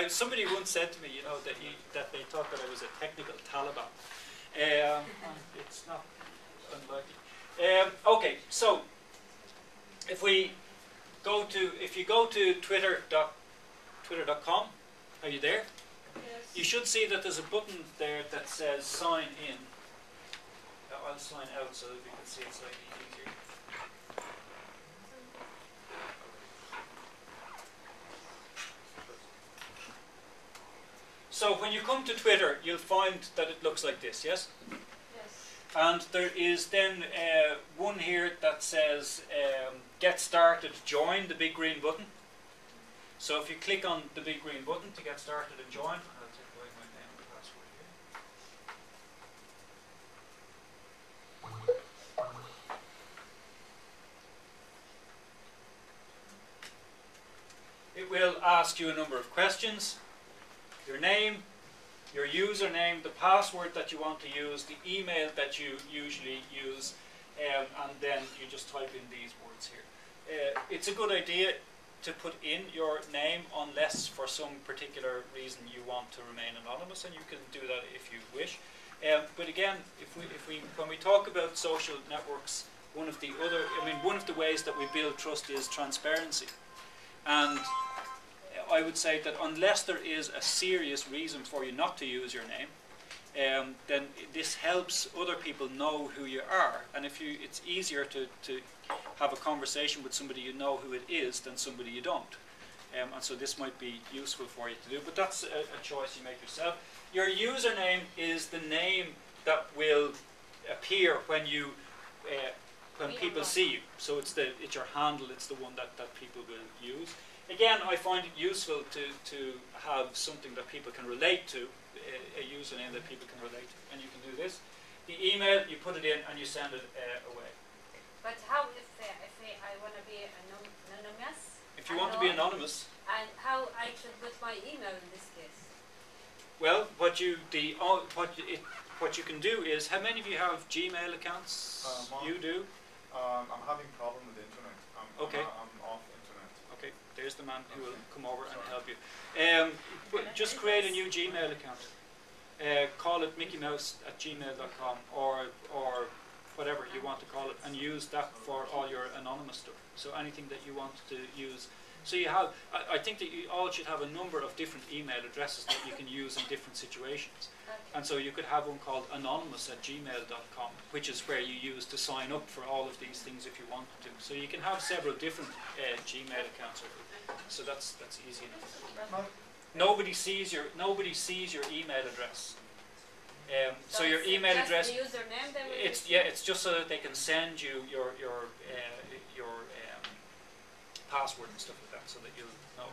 Somebody once said to me, you know, that they thought that I was a technical Taliban. It's not unlikely. Okay, so if you go to twitter.com, are you there? Yes. You should see that there's a button there that says sign in. I'll sign out so that we can see it slightly easier. So when you come to Twitter, you'll find that it looks like this, yes? Yes. And there is then one here that says get started, join, the big green button. So if you click on the big green button to get started and join, I'll take away my name and password here. It will ask you a number of questions. Your name, your username, the password that you want to use, the email that you usually use, and then you just type in these words here. It's a good idea to put in your name unless for some particular reason you want to remain anonymous, and you can do that if you wish. But again, when we talk about social networks, one of the ways that we build trust is transparency. And I would say that unless there is a serious reason for you not to use your name, then this helps other people know who you are. And it's easier to have a conversation with somebody you know who it is than somebody you don't. And so this might be useful for you to do, but that's a choice you make yourself. Your username is the name that will appear when people see you. So it's your handle, it's the one that people will use. Again, I find it useful to have something that people can relate to, a username that people can relate to, and you can do this. The email, you put it in and you send it away. But how if I want to be anonymous? If you want to be anonymous, and how I should put my email in this case? well, what you can do is, how many of you have Gmail accounts? You do. I'm having a problem with the internet. Okay. I'm off internet. Okay, there's the man who will come over and help you. Just create a new Gmail account. Call it mickeymouse@gmail.com or whatever you want to call it, and use that for all your anonymous stuff. So anything that you want to use. So you have, I think that you all should have a number of different email addresses that you can use in different situations. Okay. And so you could have one called anonymous@gmail.com, which is where you use to sign up for all of these things if you wanted to. So you can have several different Gmail accounts. So that's easy enough. Nobody sees your email address. So your email address. The username they will It's just so that they can send you your password and stuff like that, so that you'll know.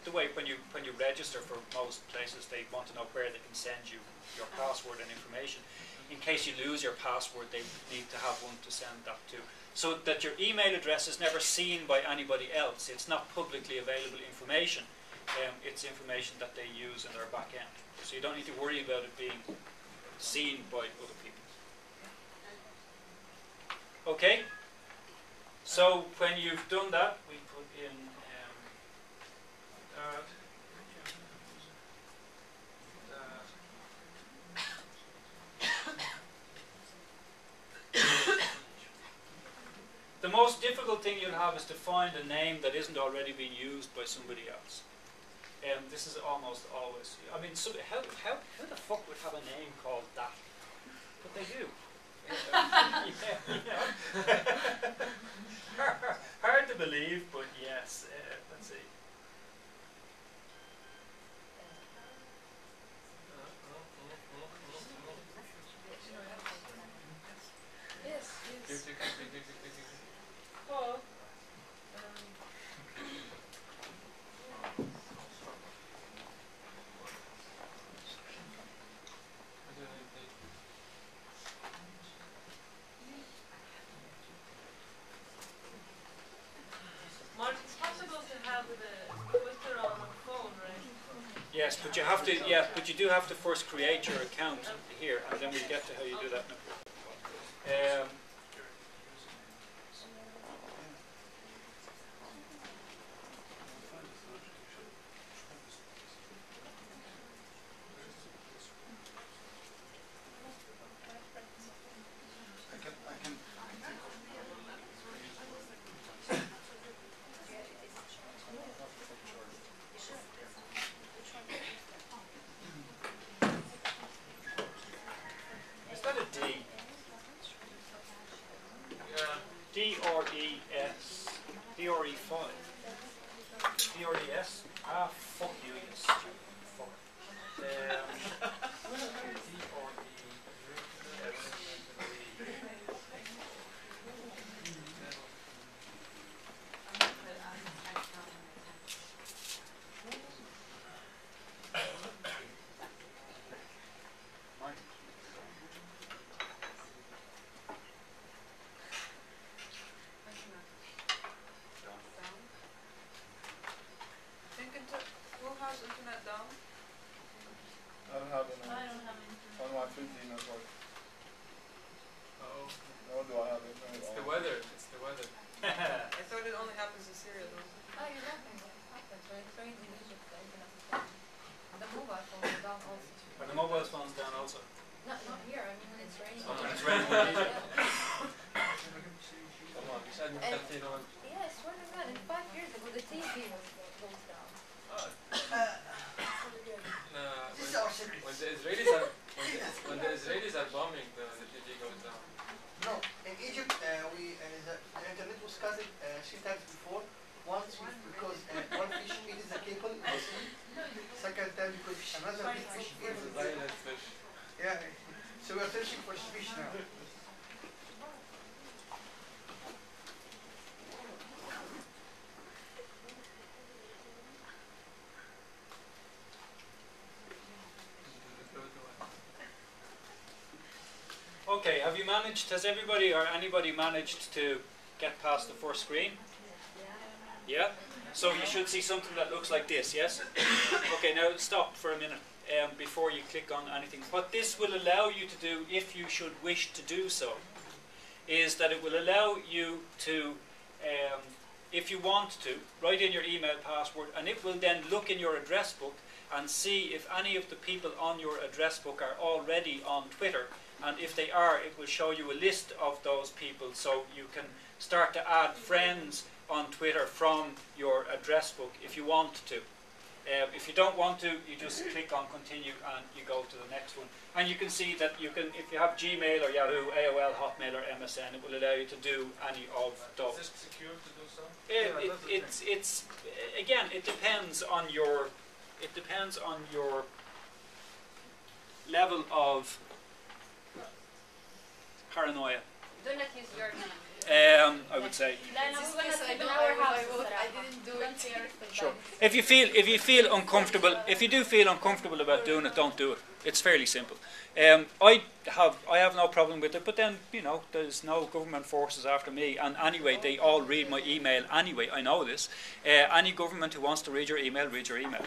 The way when you register for most places, they want to know where they can send you your password and information. In case you lose your password, they need to have one to send that to, so that your email address is never seen by anybody else. It's not publicly available information. It's information that they use in their back end. So you don't need to worry about it being seen by other people. Okay? So when you've done that, we put in that. The most difficult thing you'll have is to find a name that isn't already being used by somebody else. This is almost always. I mean, so how the fuck would have a name called that? But they do. Hard to believe, but yes. Let's see. Yes. Oh. Mark, it's possible to have the Twitter on a phone, right? Yes, but you have to. Yeah, but you do have to first create your account here, and then we get to how you do that. also. Not here, I mean when it's raining. Oh, when it's raining. Come on, you said you can't see on. Yeah, I swear to God, in 5 years ago the TV was closed down. Oh. When the Israelis are when the Israelis are bombing, the TV goes down. No, in Egypt, the internet was cut 3 times before. Once because one fish eats the cable in the sea. Second time because another big fish eats It's a the violent fish. Yeah, so we're searching for fish now. Okay, have you managed, has everybody or anybody managed to get past the first screen? Yeah? So you should see something that looks like this, yes? Okay, now stop for a minute before you click on anything. What this will allow you to do, if you should wish to do so, is that it will allow you to, if you want to, write in your email password, and it will then look in your address book and see if any of the people on your address book are already on Twitter. And if they are, it will show you a list of those people, so you can start to add friends on Twitter from your address book if you want to. If you don't want to, you just click on continue and you go to the next one. And you can see that you can, if you have Gmail or Yahoo, AOL, Hotmail or MSN, it will allow you to do any of those. Is it secure to do so? It's again, it depends on your level of paranoia. Do not use your name. I would say. Then I'm gonna I sleep in know our I house. would. I didn't do it. Sure. If you feel uncomfortable, if you do feel uncomfortable about doing it, don't do it. It's fairly simple. I have no problem with it, but then there's no government forces after me, and anyway they all read my email anyway. I know this. Any government who wants to read your email, read your email.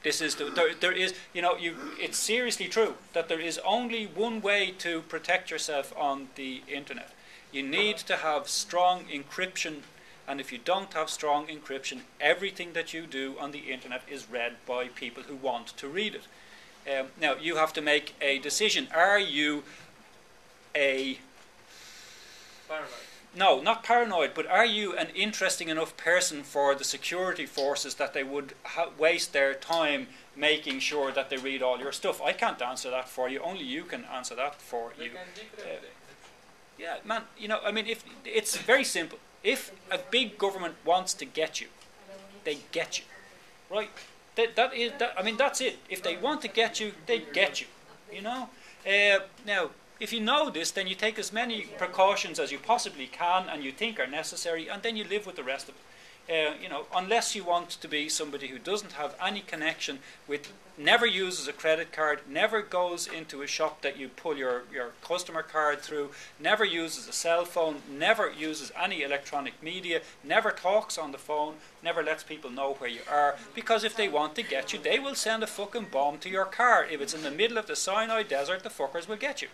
This is there is it's seriously true that there is only one way to protect yourself on the internet. You need to have strong encryption, and if you don't have strong encryption, everything that you do on the internet is read by people who want to read it. Now you have to make a decision. Are you a Paranoid. No, not paranoid, but are you an interesting enough person for the security forces that they would waste their time making sure that they read all your stuff? I can't answer that for you. Only you can answer that for you. They can decrypt it. Yeah, man, I mean, if it's very simple. If a big government wants to get you, they get you, right? I mean, that's it. If they want to get you, they get you, Now, if you know this, then you take as many precautions as you possibly can and you think are necessary, and then you live with the rest of it. Unless you want to be somebody who doesn't have any connection with, never uses a credit card, never goes into a shop that you pull your customer card through, never uses a cell phone, never uses any electronic media, never talks on the phone, never lets people know where you are, because if they want to get you, they will send a fucking bomb to your car. If it's in the middle of the Sinai desert, the fuckers will get you.